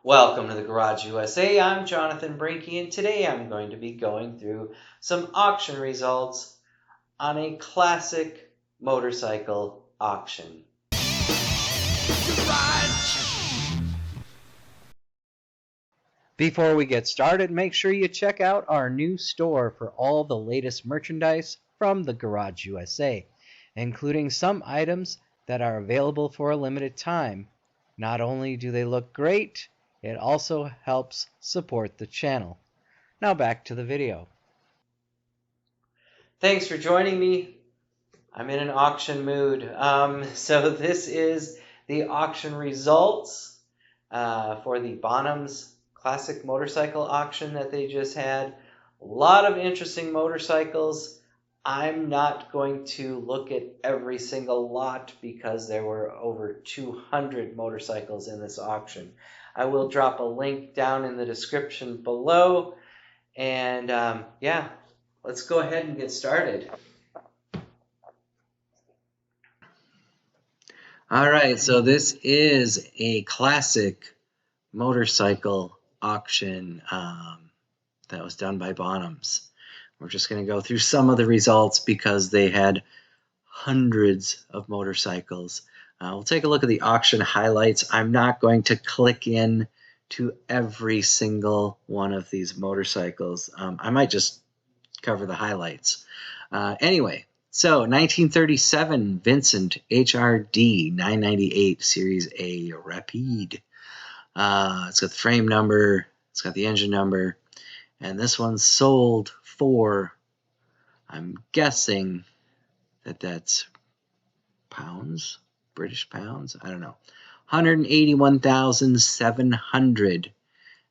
Welcome to the Garage USA. I'm Jonathan Brinky, and today I'm going to be going through some auction results on a classic motorcycle auction. Before we get started, make sure you check out our new store for all the latest merchandise from the Garage USA, including some items that are available for a limited time. Not only do they look great, it also helps support the channel. Now back to the video. Thanks for joining me. I'm in an auction mood. So this is the auction results for the Bonhams Classic Motorcycle Auction that they just had. A lot of interesting motorcycles. I'm not going to look at every single lot because there were over 200 motorcycles in this auction. I will drop a link down in the description below. And yeah, let's go ahead and get started. All right, so this is a classic motorcycle auction that was done by Bonhams. We're just going to go through some of the results because they had hundreds of motorcycles. We'll take a look at the auction highlights. I'm not going to click in to every single one of these motorcycles. I might just cover the highlights. Anyway, so 1937 Vincent HRD 998 Series A Rapide. It's got the frame number, it's got the engine number, and this one sold for, I'm guessing that that's pounds, British pounds, I don't know, 181,700,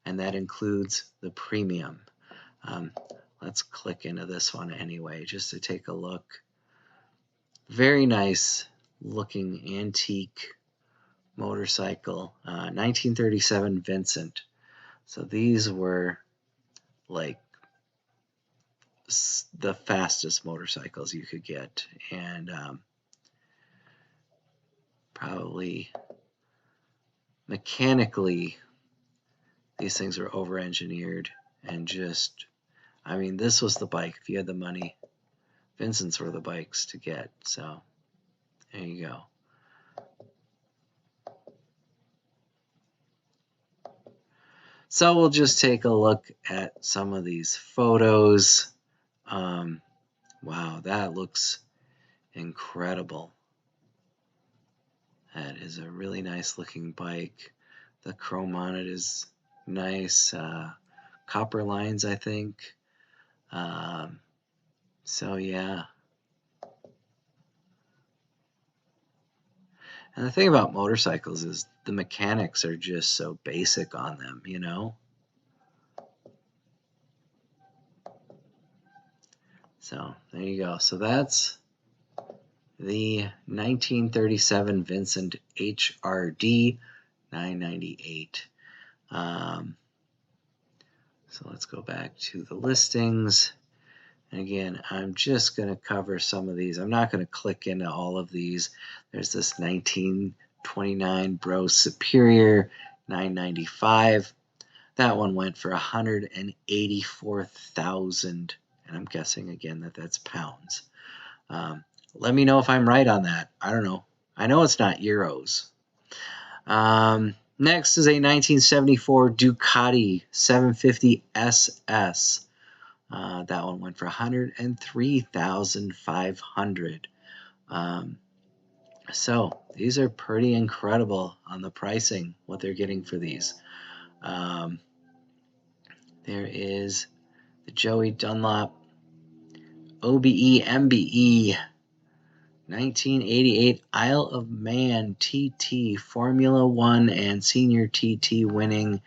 and that includes the premium. Let's click into this one anyway, just to take a look. Very nice looking antique motorcycle, 1937 Vincent. So these were like the fastest motorcycles you could get, and probably mechanically these things were over-engineered, and just, I mean, this was the bike. If you had the money, Vincent's were the bikes to get. So there you go. So we'll just take a look at some of these photos. Wow, that looks incredible. That is a really nice looking bike. The chrome on it is nice. Copper lines, I think. So yeah. And the thing about motorcycles is the mechanics are just so basic on them, you know? So there you go. So that's the 1937 Vincent HRD 998. So let's go back to the listings. And again, I'm just going to cover some of these. I'm not going to click into all of these. There's this 1929 Brough Superior 995. That one went for 184,000, and I'm guessing again that that's pounds. Let me know if I'm right on that. I don't know. I know it's not euros. Next is a 1974 Ducati 750 SS. That one went for 103,500. So these are pretty incredible on the pricing, what they're getting for these. There is the Joey Dunlop OBE MBE 1988 Isle of Man TT Formula 1 and Senior TT winning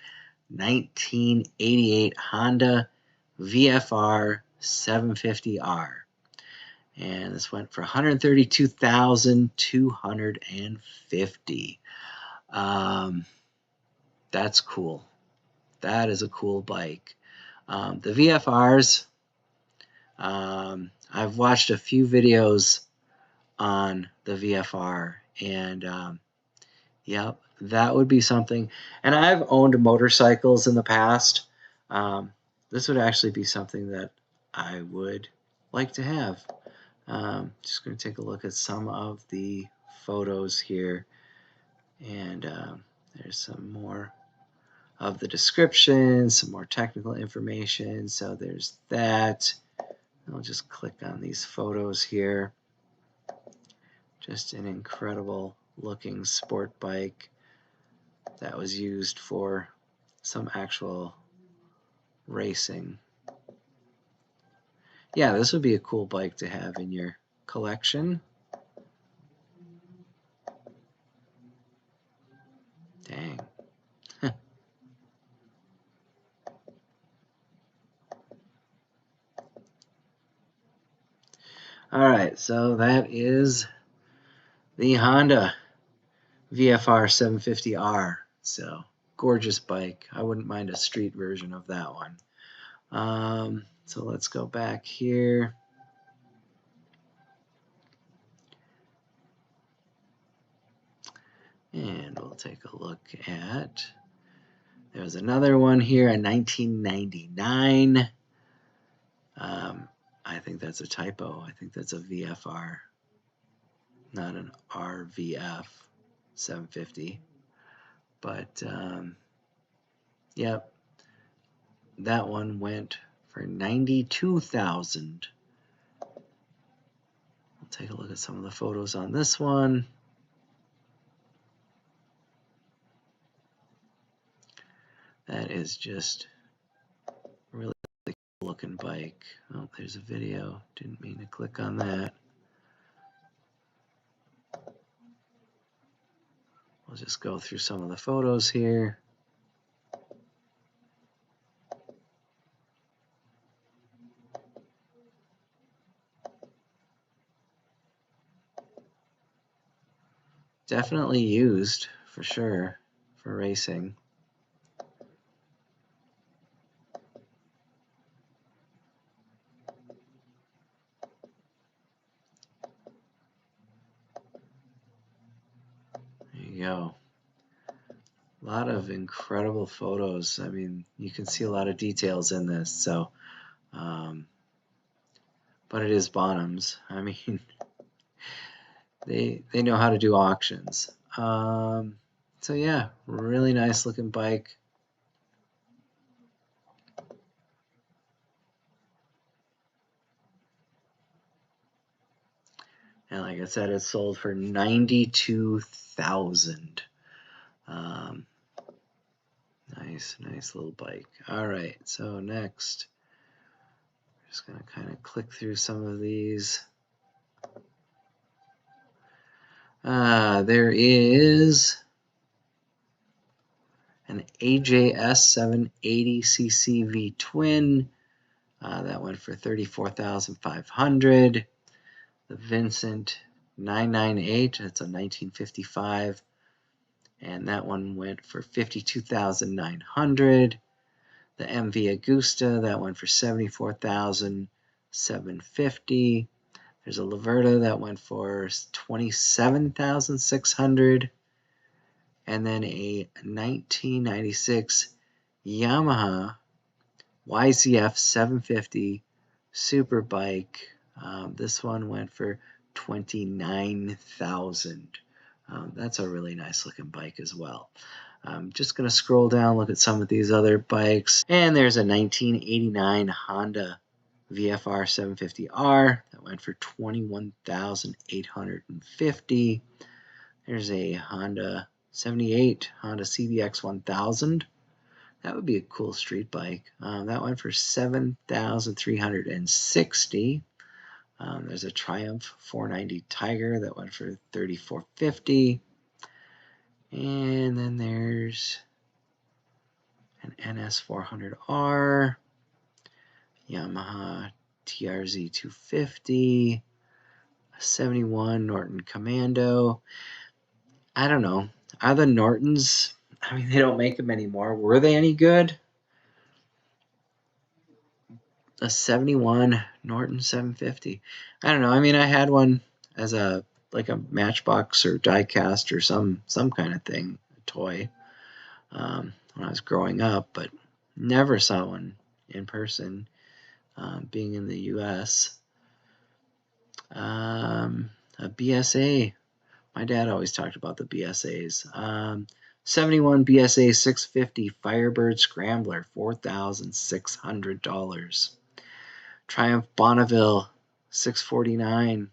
1988 Honda VFR 750R. And this went for 132,250. That's cool. That is a cool bike. The VFRs, I've watched a few videos on the VFR, and yep, that would be something. And I've owned motorcycles in the past. This would actually be something that I would like to have. Just going to take a look at some of the photos here. And there's some more of the description, some more technical information. So there's that. I'll just click on these photos here. Just an incredible looking sport bike that was used for some actual racing. Yeah, this would be a cool bike to have in your collection. Dang. All right, so that is the Honda VFR 750R. So gorgeous bike. I wouldn't mind a street version of that one. So let's go back here. And we'll take a look at, there's another one here, a 1999. I think that's a typo. I think that's a VFR, not an RVF 750. But, yep, that one went for $92,000. We'll take a look at some of the photos on this one. That is just really cool looking bike. Oh, there's a video. Didn't mean to click on that. We'll just go through some of the photos here. Definitely used, for sure, for racing. There you go. A lot of incredible photos. I mean, you can see a lot of details in this. So, but it is Bonhams. I mean, they know how to do auctions. So yeah, really nice looking bike. And like I said, it sold for $92,000. Nice little bike. All right, so next, I'm just gonna kind of click through some of these. There is an AJS 780cc V twin. That went for $34,500. The Vincent 998, that's a 1955, and that one went for $52,900. The MV Agusta, that went for $74,750. There's a Laverta that went for $27,600, and then a 1996 Yamaha YZF 750 Superbike. This one went for $29,000. That's a really nice looking bike as well. I'm just going to scroll down, look at some of these other bikes. And there's a 1989 Honda VFR 750R that went for $21,850. There's a Honda 78 Honda CBX 1000. That would be a cool street bike. That went for $7,360. There's a Triumph 490 Tiger that went for $3,450. And then there's an NS 400R, Yamaha TRZ 250, a 71 Norton Commando. I don't know. Are the Nortons, I mean, they don't make them anymore. Were they any good? A 71 Norton 750. I don't know. I mean, I had one as a like a matchbox or die cast or some kind of thing. toy when I was growing up, but never saw one in person, being in the U.S. A BSA. My dad always talked about the BSAs. 71 BSA 650 Firebird Scrambler, $4,600. Triumph Bonneville 649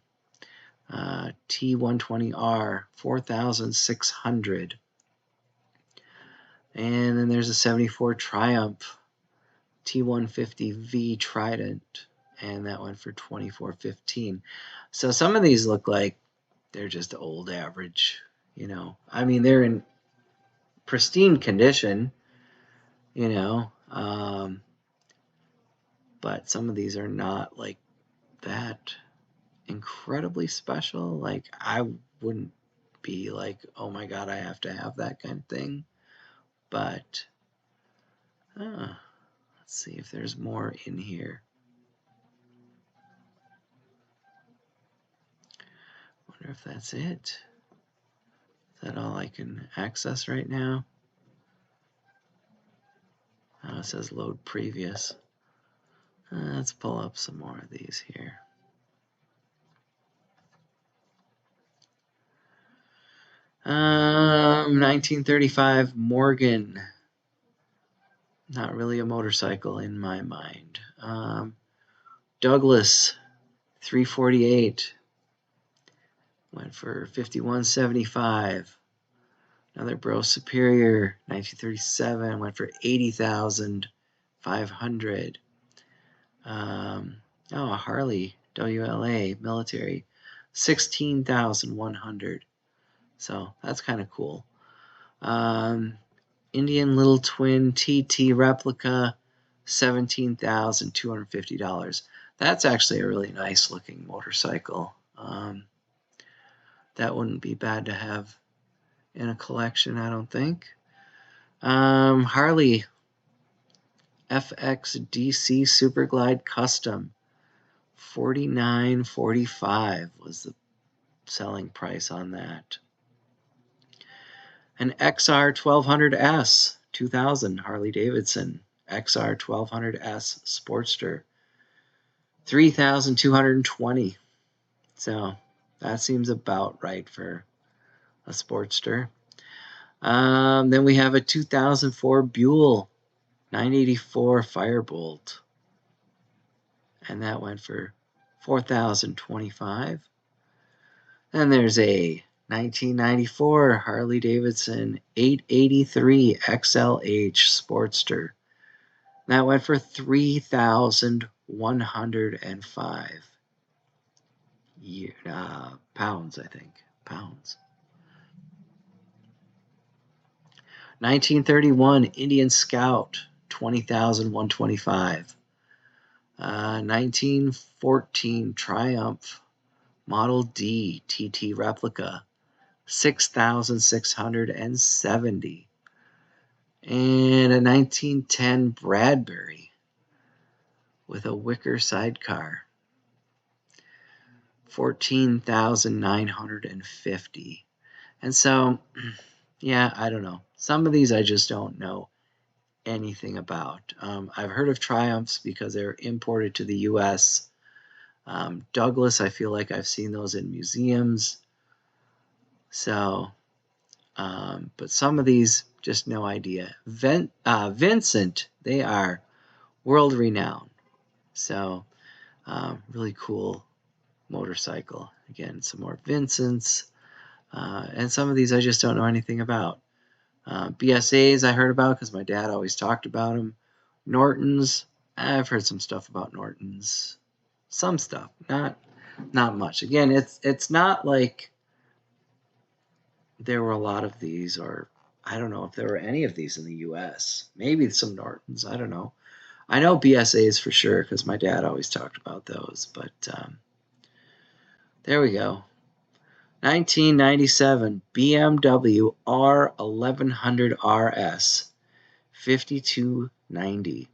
T120R, $4,600. And then there's a 74 Triumph T150V Trident, and that went for $2,415. So some of these look like they're just old average, you know. I mean, they're in pristine condition, you know, but some of these are not like that incredibly special. Like, I wouldn't be like, oh my God, I have to have that kind of thing. But let's see if there's more in here. Wonder if that's it. Is that all I can access right now? Oh, it says load previous. Let's pull up some more of these here. Um, 1935 Morgan. Not really a motorcycle in my mind. Douglas 348 went for $51.75. Another Brough Superior 1937 went for $80,500. A Harley WLA military, $16,100. So that's kind of cool. Indian Little Twin TT replica, $17,250. That's actually a really nice looking motorcycle. That wouldn't be bad to have in a collection, I don't think. Harley FXDC Superglide Custom, $49.45 was the selling price on that. An XR 1200S 2000 Harley Davidson XR 1200S Sportster, $3,220. So that seems about right for a Sportster. Then we have a 2004 Buell 984 Firebolt, and that went for $4,025. Then there's a 1994 Harley Davidson 883 XLH Sportster. That went for $3,105 pounds, I think. Pounds. 1931 Indian Scout, $20,125. 1914 Triumph Model D TT replica, $6,670. And a 1910 Bradbury with a wicker sidecar, $14,950. And so, yeah, I don't know. Some of these I just don't know anything about. I've heard of Triumphs because they're imported to the U.S. Douglas, I feel like I've seen those in museums. So, but some of these, just no idea. Vincent, they are world renowned. So, really cool motorcycle. Again, some more Vincents. And some of these I just don't know anything about. BSAs I heard about because my dad always talked about them. Nortons, I've heard some stuff about Nortons. Some stuff, not much. Again, it's not like there were a lot of these, or I don't know if there were any of these in the U.S. Maybe some Nortons, I don't know. I know BSAs for sure because my dad always talked about those, but there we go. 1997 BMW R1100 RS, $52.90.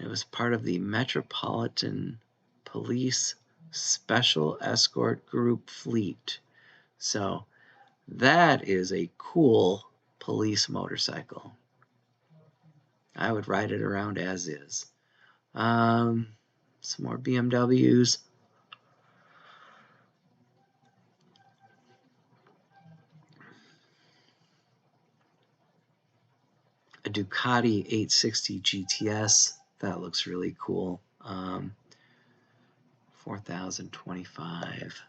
It was part of the Metropolitan Police Special Escort Group fleet. So That is a cool police motorcycle. I would ride it around as is. Some more BMWs. A Ducati 860 GTS. That looks really cool. 4,025.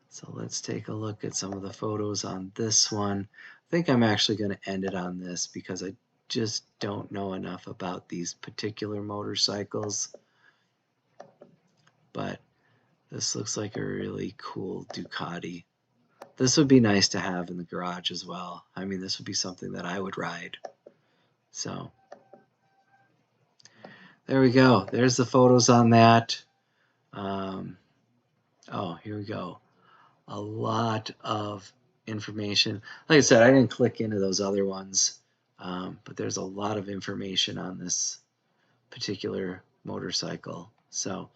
So let's take a look at some of the photos on this one. I think I'm actually going to end it on this because I just don't know enough about these particular motorcycles. But this looks like a really cool Ducati. This would be nice to have in the garage as well. I mean, this would be something that I would ride. So there we go. There's the photos on that. Oh, here we go. A lot of information. Like I said, I didn't click into those other ones, but there's a lot of information on this particular motorcycle. So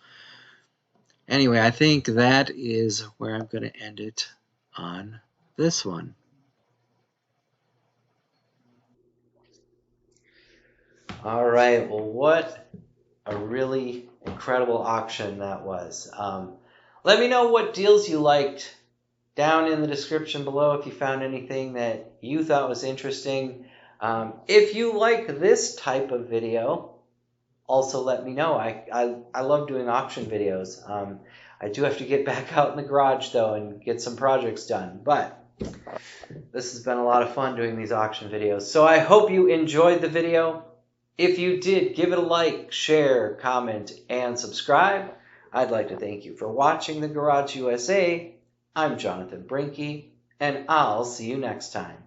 anyway, I think that is where I'm going to end it on this one. All right, well, what a really incredible auction that was. Let me know what deals you liked down in the description below if you found anything that you thought was interesting. If you like this type of video, also let me know. I love doing auction videos. I do have to get back out in the garage though and get some projects done, but this has been a lot of fun doing these auction videos. So I hope you enjoyed the video. If you did, give it a like, share, comment, and subscribe. I'd like to thank you for watching The Garage USA. I'm Jonathan Brinke, and I'll see you next time.